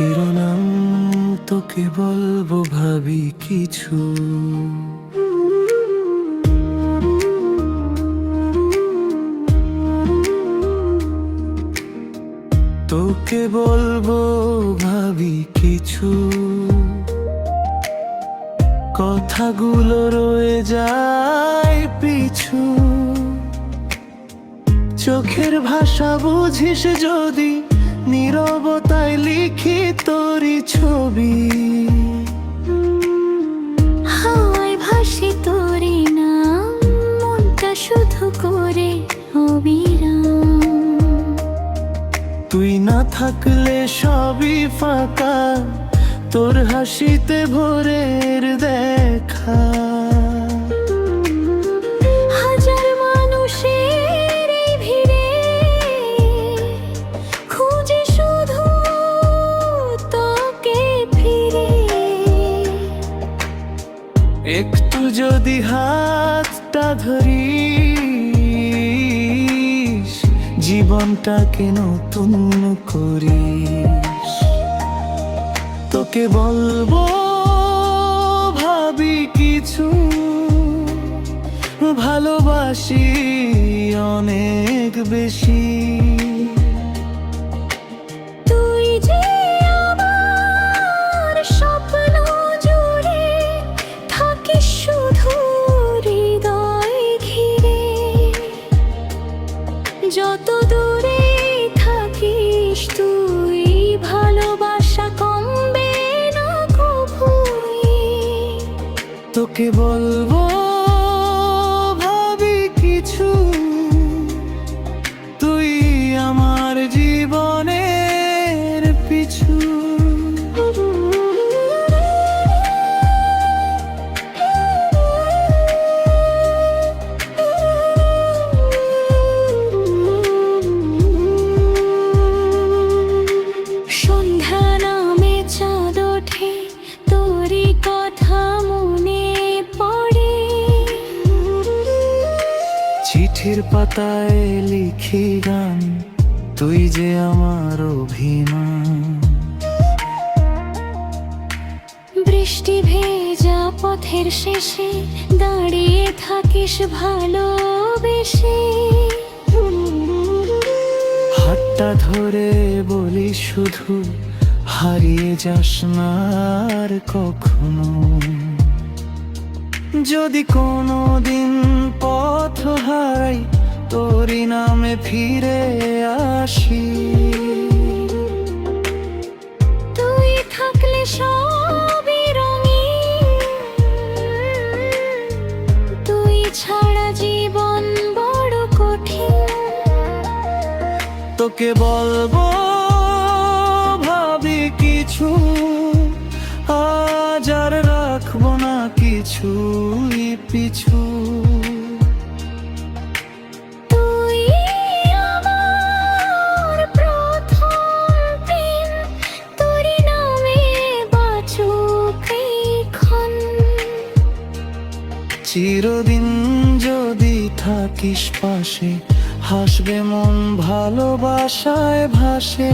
শিরোনাম তোকে বলবো ভাবি কিছু, তোকে বলবো ভাবি কিছু, কথাগুলো রয়ে যায় পিছু। চোখের ভাষা বুঝিস যদি, নীরবতায় লিখি তোরই ছবি। হাওয়ায় ভাসি তোরই নাম, মনটা শুধু করে অবিরাম। তুই না থাকলে সবই ফাঁকা, তোর হাসিতে ভোরের দেখা। হাজার মানুষের এই ভিড়ে খুঁজে শুধু তোকে ফিরে। একটু যদি হাতটা ধরিস, জীবনটাকে নতুন করিস। তোকে বলবো ভাবি কিছু, ভালোবাসি অনেক বেশি। তুই যে আমার স্বপ্ন জুড়ে থাকিস শুধু হৃদয় ঘিরে। যত দূরে থাকিস তুই, ভালোবাসা কমবে না কভুই। তোকে বলবো ভাবি কিছু, তুই আমার জীবনের পিছু। সন্ধ্যা নামে চাঁদ ওঠে, তোরই কথা মনে পড়ে। চিঠির পাতায় লিখি গান, তুই যে আমার অভিমান। বৃষ্টি ভেজা পথের শেষে দাঁড়িয়ে থাকিস ভালোবেসে। হাতটা ধরে বলি শুধু, হারিয়ে যাস না আর কখনো। যদি কোনো দিন পথ হারাই, তোরই নামে ফিরে আসি। তুই থাকলে সবই রঙিন, তুই ছাড়া জীবন বড় কঠিন। তোকে বলবো ভাবি কিছু, আজ আর রাখবো না কিছুই পিছু। তুই আমার প্রথম প্রেম, তোরই নামে বাঁচুক এইক্ষণ। চিরদিন যদি থাকিস পাশে, হাসবে মন ভালোবাসায় ভাসে।